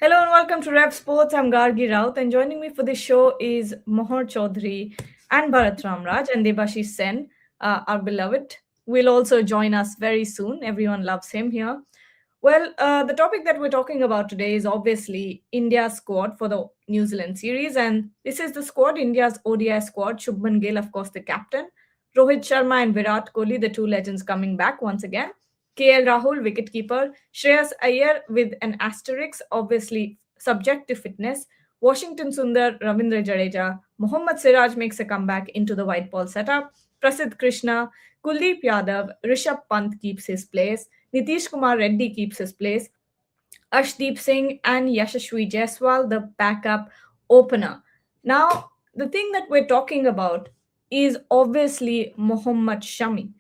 Hello and welcome to Rev Sports. I'm Gargi Raut, and joining me for this show is Mohar Chaudhary and Bharat Ramraj and Debashish Sen, our beloved. Will also join us very soon. Everyone loves him here. Well, the topic that we're talking about today is obviously India's squad for the New Zealand series, and this is the squad, India's ODI squad. Shubman Gill, of course, the captain. Rohit Sharma and Virat Kohli, the two legends coming back once again. KL Rahul, wicketkeeper. Shreyas Iyer with an asterisk, obviously subject to fitness. Washington Sundar, Ravindra Jadeja. Mohammad Siraj makes a comeback into the white ball setup. Prasidh Krishna, Kuldeep Yadav, Rishabh Pant keeps his place. Nitish Kumar Reddy keeps his place. Ashdeep Singh and Yashasvi Jaiswal, the backup opener. Now, the thing that we're talking about is obviously Mohammad Shami.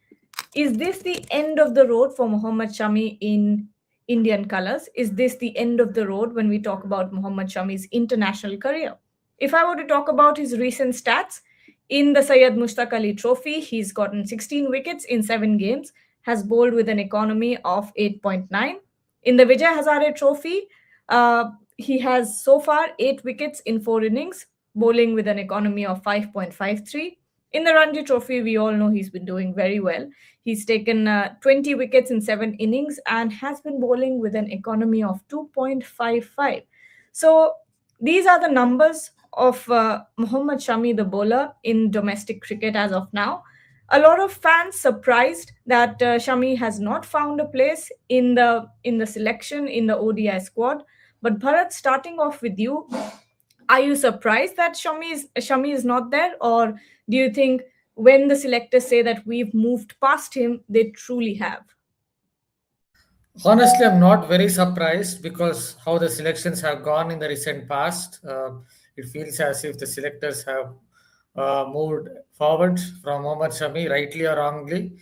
Is this the end of the road for Mohammad Shami in Indian colours? Is this the end of the road when we talk about Mohammad Shami's international career? If I were to talk about his recent stats, in the Syed Mushtaq Ali Trophy, he's gotten 16 wickets in 7 games, has bowled with an economy of 8.9. In the Vijay Hazare Trophy, he has so far 8 wickets in 4 innings, bowling with an economy of 5.53. In the Ranji Trophy, we all know he's been doing very well. He's taken 20 wickets in 7 innings and has been bowling with an economy of 2.55. So these are the numbers of Mohammad Shami, the bowler, in domestic cricket as of now. A lot of fans surprised that Shami has not found a place in the selection in the ODI squad. But Bharat, starting off with you, are you surprised that Shami is not there, or do you think when the selectors say that we've moved past him, they truly have? Honestly, I'm not very surprised because how the selections have gone in the recent past. It feels as if the selectors have moved forward from Mohammad Shami, rightly or wrongly.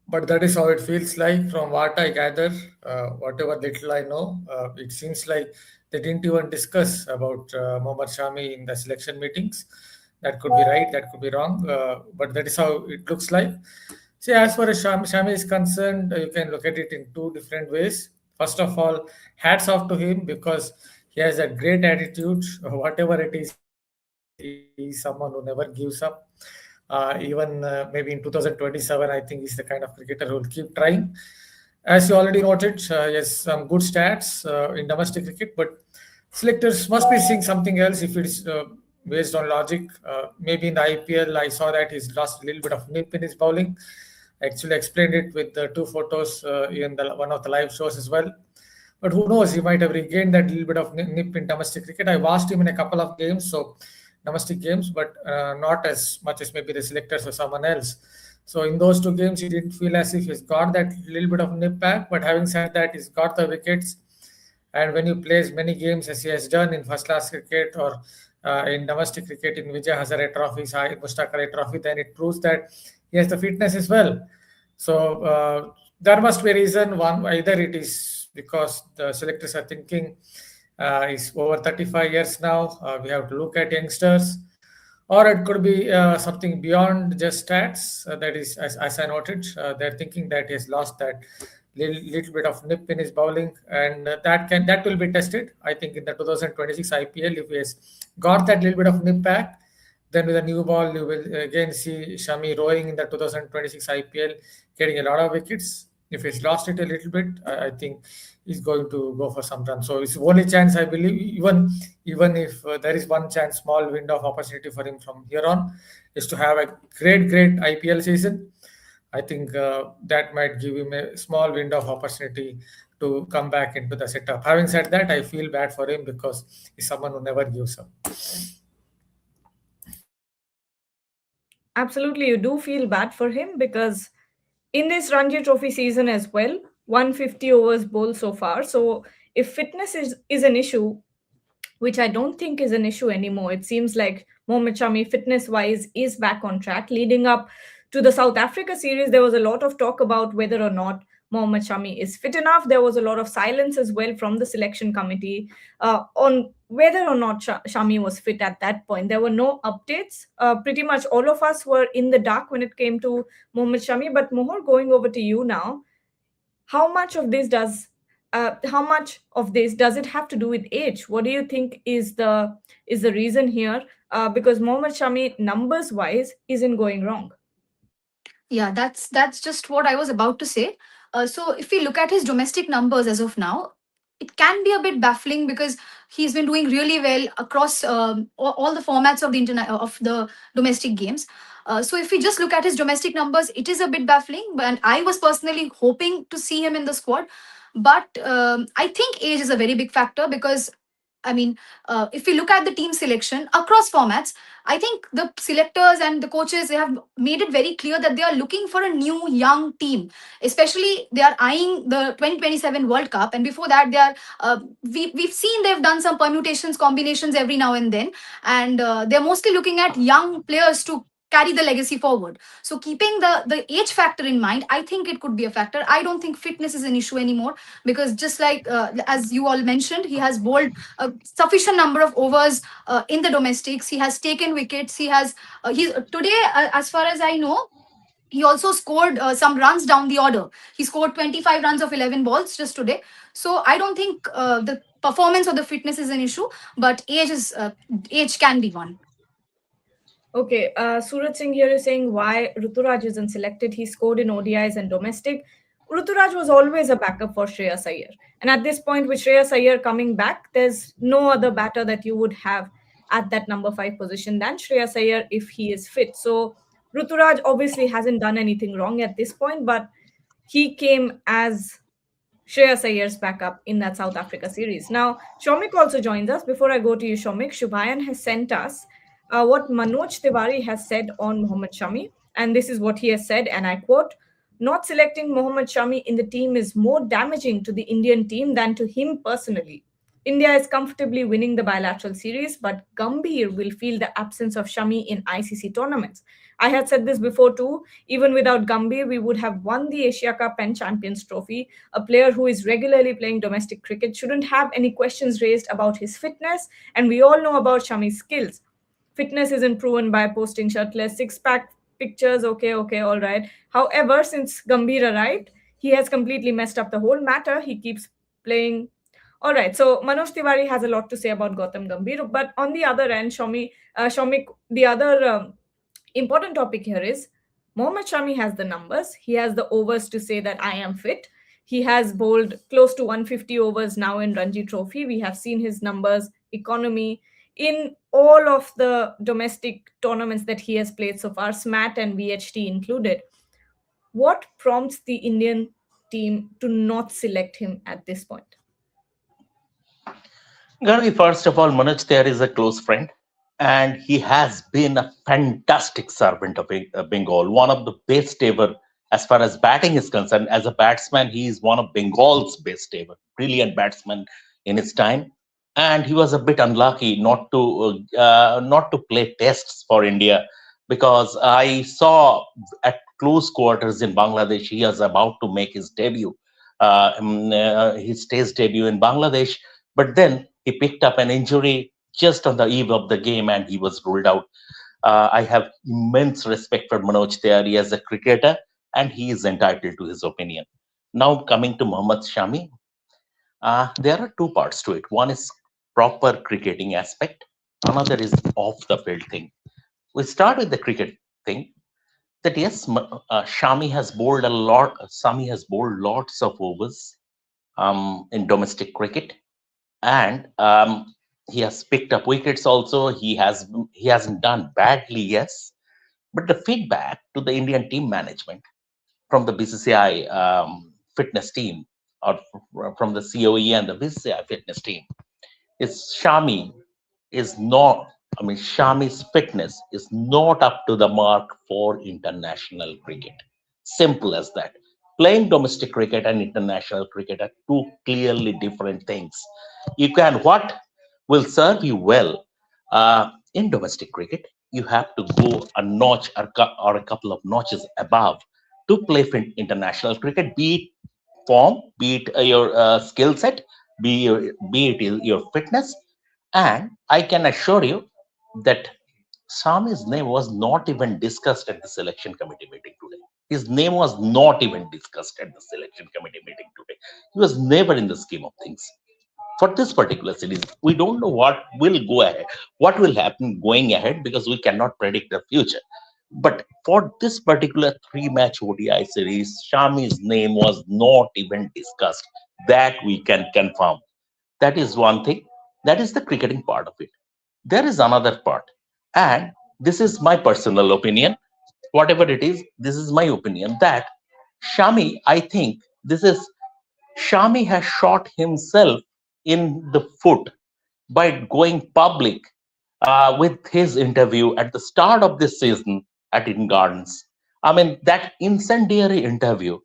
But that is how it feels like from what I gather, whatever little I know. It seems like they didn't even discuss about Mohammad Shami in the selection meetings. That could be right, that could be wrong, but that is how it looks like. See, as far as Shami is concerned, you can look at it in two different ways. First of all, hats off to him because he has a great attitude. Whatever it is, he is someone who never gives up. Even maybe in 2027, I think he's the kind of cricketer who will keep trying. As you already noted, yes, some good stats in domestic cricket, but selectors must be seeing something else if it's based on logic. Maybe in the IPL, I saw that he's lost a little bit of nip in his bowling. I actually explained it with the two photos in one of the live shows as well. But who knows? He might have regained that little bit of nip in domestic cricket. I watched him in a couple of games, so domestic games, but not as much as maybe the selectors or someone else. So in those two games, he didn't feel as if he's got that little bit of nip back. But having said that, he's got the wickets. And when you play as many games as he has done in first class cricket or in domestic cricket in Vijay Hazare Trophy, Syed Mushtaq Ali Trophy, then it proves that he has the fitness as well. So there must be a reason. One, either it is because the selectors are thinking he's over 35 years now. We have to look at youngsters, or it could be something beyond just stats. That is, as I noted, they're thinking that he has lost that little bit of nip in his bowling, and that will be tested. I think in the 2026 IPL, if he has got that little bit of nip back, then with a new ball, you will again see Shami rowing in the 2026 IPL, getting a lot of wickets. If he's lost it a little bit, I think he's going to go for some runs. So it's the only chance I believe. Even if there is one chance, small window of opportunity for him from here on, is to have a great IPL season. I think that might give him a small window of opportunity to come back into the setup. Having said that, I feel bad for him because he's someone who never gives up. Absolutely, you do feel bad for him because in this Ranji Trophy season as well, 150 overs bowled so far. So if fitness is an issue, which I don't think is an issue anymore, it seems like Mohammad Shami, fitness wise, is back on track. Leading up to the South Africa series, there was a lot of talk about whether or not Mohammad Shami is fit enough. There was a lot of silence as well from the selection committee on whether or not Shami was fit at that point. There were no updates. Pretty much all of us were in the dark when it came to Mohammad Shami. But Mohor, going over to you now, how much of this does how much of this does it have to do with age? What do you think is the reason here? Because Mohammad Shami, numbers wise, isn't going wrong. Yeah, that's just what I was about to say. So if we look at his domestic numbers as of now, it can be a bit baffling because he's been doing really well across all the formats of the internet of the domestic games. So if we just look at his domestic numbers, it is a bit baffling. And I was personally hoping to see him in the squad, but I think age is a very big factor because I mean, if we look at the team selection across formats, I think the selectors and the coaches they have made it very clear that they are looking for a new young team. Especially, they are eyeing the 2027 World Cup, and before that, they are. We've seen they've done some permutations, combinations every now and then, and they're mostly looking at young players to carry the legacy forward. So keeping the age factor in mind, I think it could be a factor. I don't think fitness is an issue anymore because just like as you all mentioned, he has bowled a sufficient number of overs in the domestics. He has taken wickets. He's today, as far as I know, he also scored some runs down the order. He scored 25 runs of 11 balls just today. So I don't think the performance or the fitness is an issue, but age can be one. Okay, Suraj Singh here is saying why Ruturaj isn't selected. He scored in ODIs and domestic. Ruturaj was always a backup for Shreyas Iyer. And at this point, with Shreyas Iyer coming back, there's no other batter that you would have at that number 5 position than Shreyas Iyer if he is fit. So Ruturaj obviously hasn't done anything wrong at this point, but he came as Shreyas Iyer's backup in that South Africa series. Now, Shomik also joins us. Before I go to you, Shomik, Shubhayan has sent us what Manoj Tiwari has said on Mohammad Shami. And this is what he has said, and I quote: "Not selecting Mohammad Shami in the team is more damaging to the Indian team than to him personally. India is comfortably winning the bilateral series, but Gambhir will feel the absence of Shami in ICC tournaments. I had said this before too. Even without Gambhir, we would have won the Asia Cup and Champions Trophy. A player who is regularly playing domestic cricket shouldn't have any questions raised about his fitness, and we all know about Shami's skills. Fitness isn't proven by posting shirtless six-pack pictures. Okay, okay, all right. However, since Gambhir arrived, he has completely messed up the whole matter. He keeps playing. All right, so Manoj Tiwari has a lot to say about Gautam Gambhir, but on the other end, Shomik, the other important topic here is Mohammad Shami has the numbers. He has the overs to say that I am fit. He has bowled close to 150 overs now in Ranji Trophy. We have seen his numbers, economy, in all of the domestic tournaments that he has played so far, SMAT and VHT included. What prompts the Indian team to not select him at this point? Gargi, first of all, Manoj there is a close friend, and he has been a fantastic servant of Bengal, one of the best ever as far as batting is concerned. As a batsman, he is one of Bengal's best ever, brilliant batsman in his time. And he was a bit unlucky not to play tests for India because I saw at close quarters in Bangladesh he was about to make his test debut in Bangladesh, but then he picked up an injury just on the eve of the game and he was ruled out. I have immense respect for Manoj Tiwari as a cricketer and he is entitled to his opinion. Now, coming to Mohammad Shami, there are two parts to it. One is proper cricketing aspect, another is off the field thing. We start with the cricket thing. That yes, Shami has bowled lots of overs in domestic cricket, and he has picked up wickets also. He hasn't done badly, yes, but the feedback to the Indian team management from the BCCI fitness team or from the COE and the BCCI fitness team is is not. Shami's fitness is not up to the mark for international cricket. Simple as that. Playing domestic cricket and international cricket are two clearly different things. What will serve you well in domestic cricket, you have to go a notch or a couple of notches above to play for international cricket, be it form, be it your skill set, be it your fitness. And I can assure you that Shami's name was not even discussed at the selection committee meeting today. His name was not even discussed at the selection committee meeting today. He was never in the scheme of things. For this particular series, we don't know what will go ahead, what will happen going ahead, because we cannot predict the future. But for this particular three-match ODI series, Shami's name was not even discussed. That we can confirm. That is one thing. That is the cricketing part of it. There is another part, and this is my personal opinion. Whatever it is, this is my opinion that Shami, I think this is Shami has shot himself in the foot by going public with his interview at the start of this season at Eden Gardens. I mean, that incendiary interview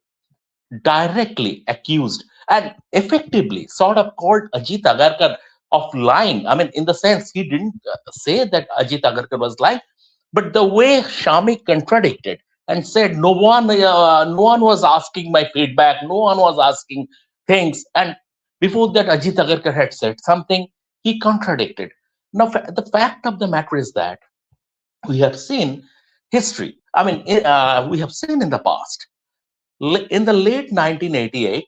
directly accused and effectively sort of called Ajit Agarkar of lying. I mean, in the sense, he didn't say that Ajit Agarkar was lying, but the way Shami contradicted and said no one was asking my feedback, no one was asking things, and before that Ajit Agarkar had said something, he contradicted. Now, the fact of the matter is that we have seen history. I mean, we have seen in the past in the late 1988,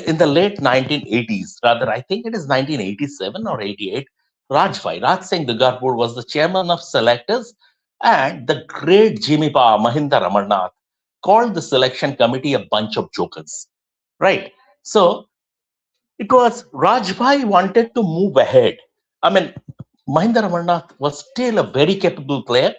in the late 1980s, rather, I think it is 1987 or 88, Raj Singh Dugarpur was the chairman of selectors, and the great Jimmy Pa, Mahinda Ramarnath, called the selection committee a bunch of jokers. Right? So it was Rajbhai wanted to move ahead. I mean, Mahinda Ramarnath was still a very capable player,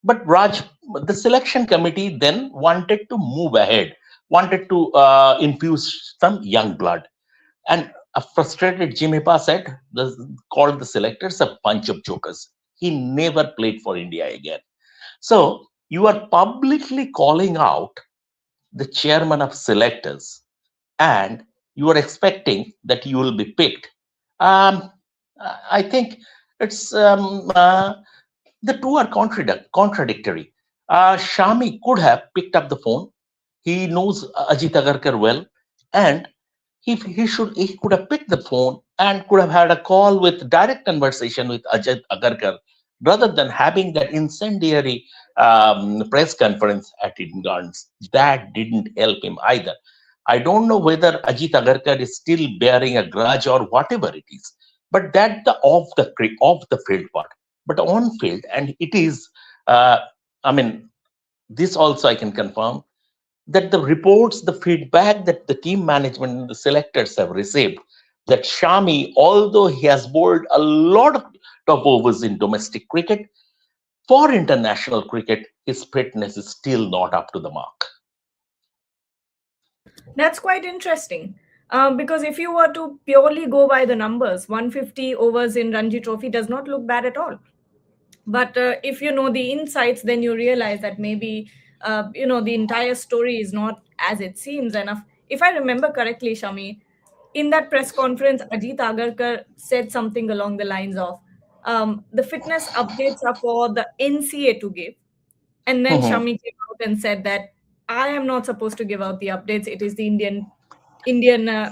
but the selection committee then wanted to move ahead, wanted to infuse some young blood. And a frustrated Jimmy Pa said, called the selectors a bunch of jokers. He never played for India again. So you are publicly calling out the chairman of selectors, and you are expecting that you will be picked. Um, I think it's the two are contradictory. Shami could have picked up the phone. He knows Ajit Agarkar well, and he could have picked the phone and could have had a call with direct conversation with Ajit Agarkar rather than having that incendiary press conference at Eden Gardens. That didn't help him either. I don't know whether Ajit Agarkar is still bearing a grudge or whatever it is, but that the off the field part, but on field, and it is. I mean, this also I can confirm that the reports, the feedback that the team management and the selectors have received, that Shami, although he has bowled a lot of top overs in domestic cricket, for international cricket, his fitness is still not up to the mark. That's quite interesting. Because if you were to purely go by the numbers, 150 overs in Ranji Trophy does not look bad at all. But if you know the insights, then you realize that maybe the entire story is not as it seems. And if I remember correctly, Shami, in that press conference, Ajit Agarkar said something along the lines of the fitness updates are for the NCA to give. And then Mhm. Shami came out and said that I am not supposed to give out the updates. It is the Indian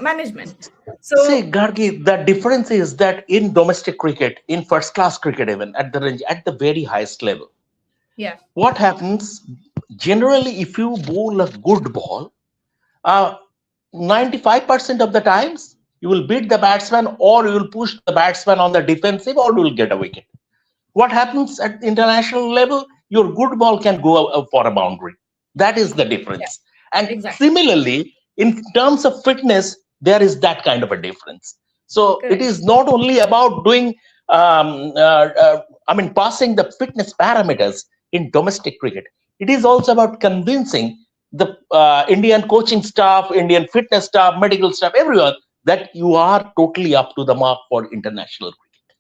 management. See, So Gargi, the difference is that in domestic cricket, in first class cricket, even at the range, at the very highest level, yeah, what happens generally if you bowl a good ball, uh, 95% of the times you will beat the batsman or you will push the batsman on the defensive or you will get a wicket. What happens at international level? Your good ball can go for a boundary. That is the yeah, difference. And exactly, similarly, in terms of fitness, there is that kind of a difference. So it correct. is not only about doing, passing the fitness parameters in domestic cricket. It is also about convincing the Indian coaching staff, Indian fitness staff, medical staff, everyone that you are totally up to the mark for international cricket.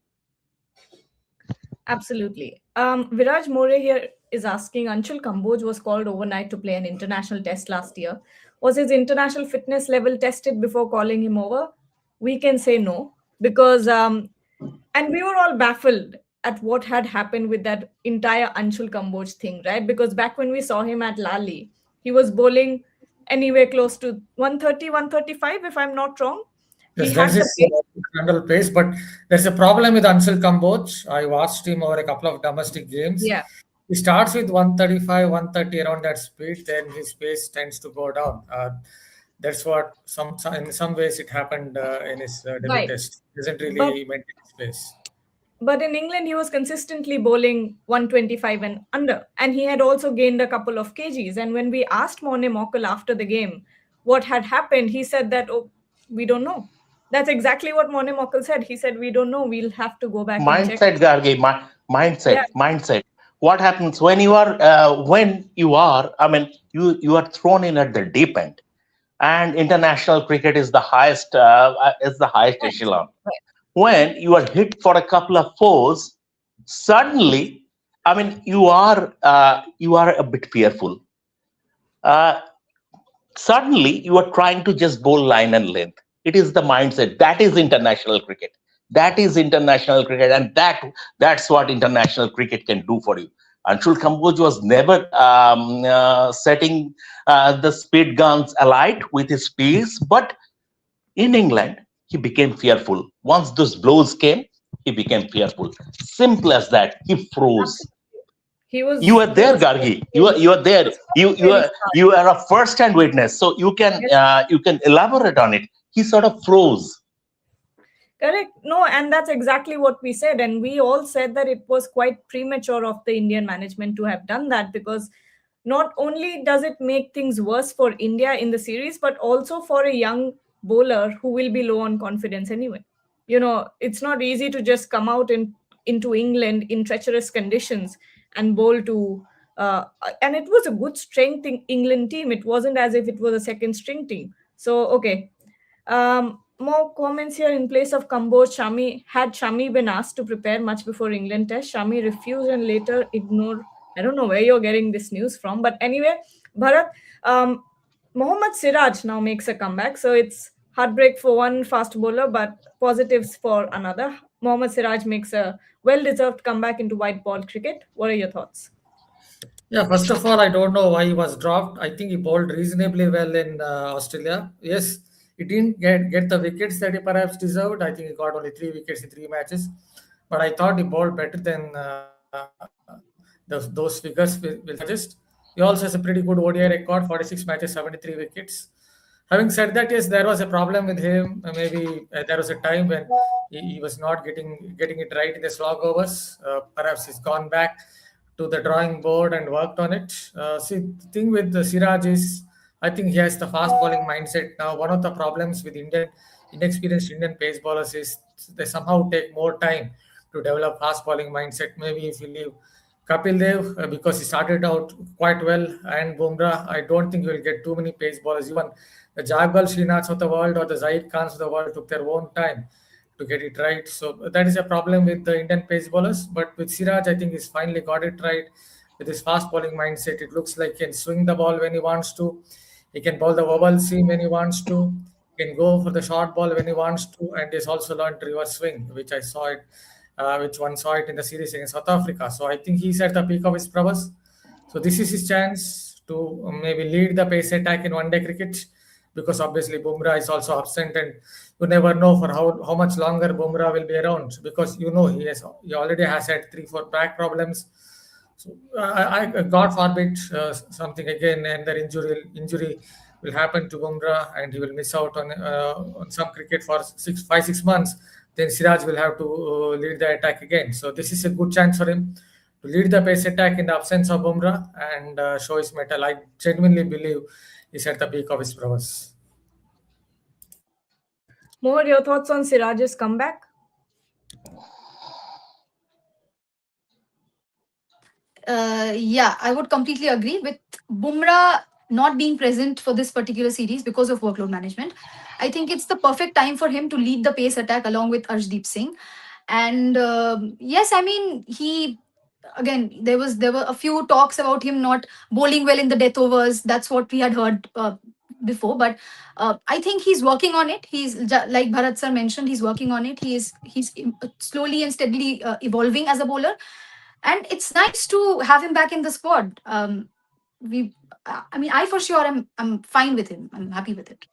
Absolutely. Viraj More here is asking Anshul Kamboj was called overnight to play an international test last year. Was his international fitness level tested before calling him over? We can say no because, and we were all baffled at what had happened with that entire Anshul Kamboj thing, right? Because back when we saw him at Lali, he was bowling anywhere close to 130, 135, if I'm not wrong. He Yes, had there's the his pace. general pace, but there's a problem with Anshul Kamboj. I watched him over a couple of domestic games. Yeah, He starts with 135, 130 around that speed, then his pace tends to go down. That's what in some ways it happened in his debut right. test. He doesn't But really maintain his pace. in England, he was consistently bowling 125 and under, and he had also gained a couple of kgs. And when we asked Morne Mokkal after the game what had happened, he said that, oh, we don't know. That's exactly what Morne Mokkal said. He said, we don't know. We'll have to go back and check. Mindset, Gargi, Yeah, mindset. What happens when I mean, you are thrown in at the deep end, and international cricket is the highest right, echelon. right. When you are hit for a couple of fours, suddenly, I mean, you are a bit fearful. Uh, Suddenly you are trying to just bowl line and length. It is the mindset. That is international cricket. That is international cricket, and that's what international cricket can do for you. Anshul Kamboj was never setting the speed guns alight with his pace, but in England he became fearful. Once those blows came, he became fearful. Simple as that. He froze. You are He there, was Gargi. You are he there. was frozen You really are smart. you are a first-hand witness, so Yes. you can elaborate on it. He sort of froze. Correct. No, and that's exactly what we said. And we all said that it was quite premature of the Indian management to have done that, because not only does it make things worse for India in the series, but also for a young bowler who will be low on confidence anyway. It's not easy to just come out into England in treacherous conditions and bowl to. And it was a good strength in England team. It wasn't as if it was a second string team. So, okay, more comments here. In place of Kamboj, Shami been asked to prepare much before England test. Shami refused and later ignored. I don't know where you're getting this news from, but anyway, Bharat, Mohammad Siraj now makes a comeback. So it's heartbreak for one fast bowler, but positives for another. Mohammad Siraj makes a well-deserved comeback into white ball cricket. What are your thoughts? Yeah, first of all, I don't know why he was dropped. I think he bowled reasonably well in Australia. Yes, he didn't get the wickets that he perhaps deserved. I think he got only 3 wickets in 3 matches. But I thought he bowled better than those figures will suggest. He also has a pretty good ODI record, 46 matches, 73 wickets. Having said that, yes, there was a problem with him. Maybe there was a time when he was not getting it right in the slog overs. Perhaps he's gone back to the drawing board and worked on it. See, the thing with the Siraj is, I think he has the fast bowling mindset now. One of the problems with inexperienced Indian pace bowlers is they somehow take more time to develop fast bowling mindset. Maybe if you leave Kapil Dev, because he started out quite well, and Bumrah, I don't think you will get too many pace bowlers. Even the Jagbal Srinaths of the world or the Zaid Khans of the world took their own time to get it right. So that is a problem with the Indian pace bowlers. But with Siraj, I think he's finally got it right with his fast bowling mindset. It looks like he can swing the ball when he wants to. He can bowl the wobble seam when he wants to. He can go for the short ball when he wants to, and he's also learned reverse swing, which one saw it in the series against South Africa. So I think he's at the peak of his prowess. So this is his chance to maybe lead the pace attack in one-day cricket, because obviously Bumrah is also absent, and you never know for how much longer Bumrah will be around, because he already has had 3-4 back problems. So God forbid something again, and the injury will happen to Bumrah, and he will miss out on some cricket for 6 months. Then Siraj will have to lead the attack again. So this is a good chance for him to lead the pace attack in the absence of Bumrah and show his mettle. I genuinely believe he's at the peak of his prowess. More your thoughts on Siraj's comeback? Yeah, I would completely agree with Bumrah not being present for this particular series because of workload management. I think it's the perfect time for him to lead the pace attack along with Arshdeep Singh. And yes, I mean, he again, there were a few talks about him not bowling well in the death overs. That's what we had heard before, but I think he's working on it. Like Bharat sir mentioned, he's working on it. He's slowly and steadily evolving as a bowler, and it's nice to have him back in the squad. We, I mean, I for sure am I'm fine with him. I'm happy with it.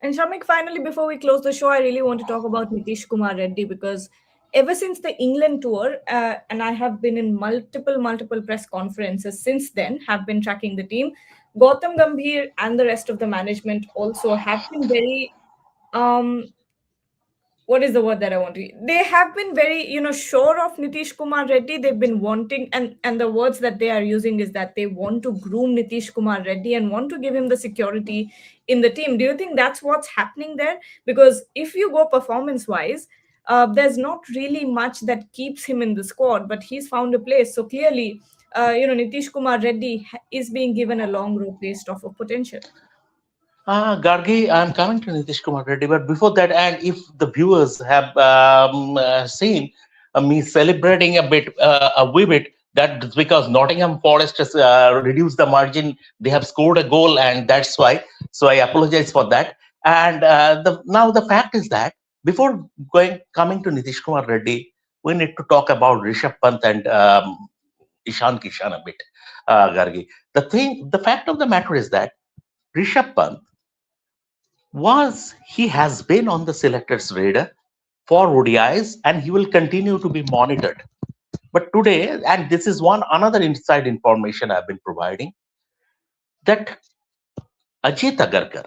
And Shamik, finally, before we close the show, I really want to talk about Nitish Kumar Reddy because ever since the England tour, and I have been in multiple press conferences since then, have been tracking the team. Gautam Gambhir and the rest of the management also have been very um, what is the word that I want to? They have been very, sure of Nitish Kumar Reddy. They've been wanting, and the words that they are using is that they want to groom Nitish Kumar Reddy and want to give him the security in the team. Do you think that's what's happening there? Because if you go performance wise, there's not really much that keeps him in the squad, but he's found a place. So clearly, Nitish Kumar Reddy is being given a long road based off of potential. Gargi, I'm coming to Nitish Kumar Reddy, but before that, and if the viewers have seen me celebrating a wee bit, that's because Nottingham Forest has reduced the margin. They have scored a goal, and that's why. So I apologize for that. And now the fact is that before coming to Nitish Kumar Reddy, we need to talk about Rishabh Pant and Ishan Kishan a bit, Gargi. The fact of the matter is that Rishabh Pant he has been on the selectors radar for ODIs and he will continue to be monitored. But today, and this is one another inside information I've been providing, that Ajit Agarkar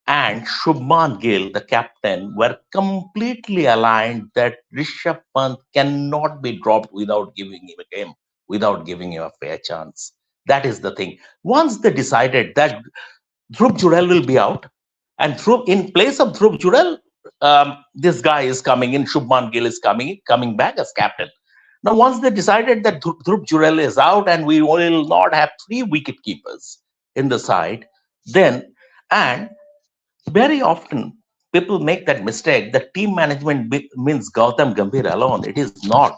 and Shubman Gill, the captain, were completely aligned that Rishabh Pant cannot be dropped without giving him a game, without giving him a fair chance. That is the thing. Once they decided that Dhruv Jurel will be out, and in place of Dhruv Jurel, this guy is coming in. Shubman Gill is coming back as captain. Now, once they decided that Dhruv Jurel is out and we will not have three wicket keepers in the side, then and very often people make that mistake that team management means Gautam Gambhir alone. It is not.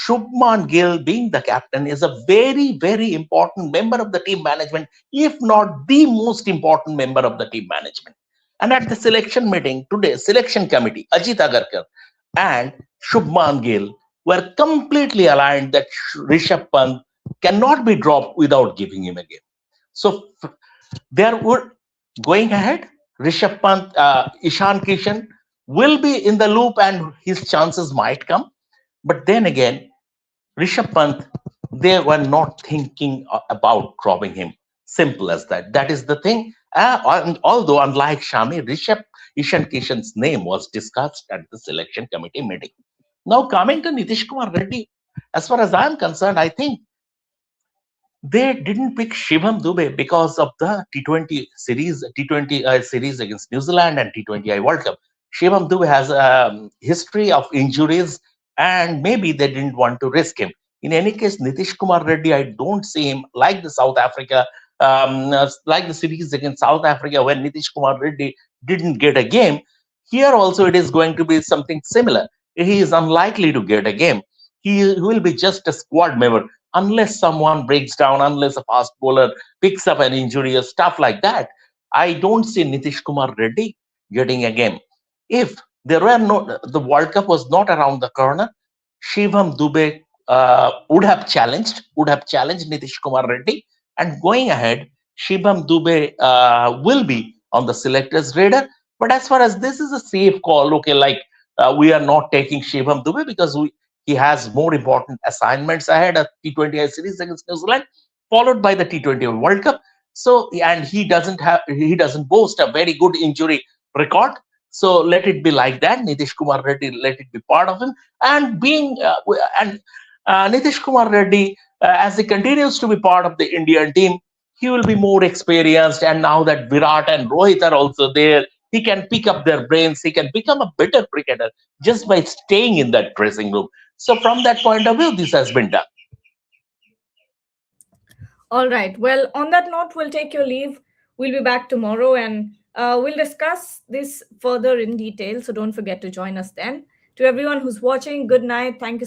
Shubman Gill, being the captain, is a very important member of the team management, if not the most important member of the team management. And at the selection meeting today, selection committee, Ajit Agarkar and Shubman Gill were completely aligned that Rishabh Pant cannot be dropped without giving him a game. So there were going ahead, Rishabh Pant, Ishan Kishan will be in the loop and his chances might come. But then again, Rishabh Pant, they were not thinking about dropping him. Simple as that. That is the thing. And although, unlike Shami, Ishan Kishan's name was discussed at the selection committee meeting. Now, coming to Nitish Kumar Reddy, as far as I'm concerned, I think they didn't pick Shivam Dube because of the T20 series against New Zealand and T20I World Cup. Shivam Dube has a history of injuries, and maybe they didn't want to risk him. In any case, Nitish Kumar Reddy, I don't see him like the South Africa, like the series against South Africa when Nitish Kumar Reddy didn't get a game. Here also, it is going to be something similar. He is unlikely to get a game. He will be just a squad member unless someone breaks down, unless a fast bowler picks up an injury or stuff like that. I don't see Nitish Kumar Reddy getting a game. If the World Cup was not around the corner, Shivam Dube would have challenged Nitish Kumar Reddy, and going ahead, Shivam Dube will be on the selectors' radar. But as far as this is a safe call, okay, like we are not taking Shivam Dube because he has more important assignments ahead, a T20I series against New Zealand, followed by the T20 World Cup. So, and he doesn't boast a very good injury record. So let it be like that. Nitish Kumar Reddy, let it be part of him. And Nitish Kumar Reddy, as he continues to be part of the Indian team, he will be more experienced. And now that Virat and Rohit are also there, he can pick up their brains. He can become a better cricketer just by staying in that dressing room. So from that point of view, this has been done. All right. Well, on that note, we'll take your leave. We'll be back tomorrow and we'll discuss this further in detail. So don't forget to join us then. To everyone who's watching, good night. Thank you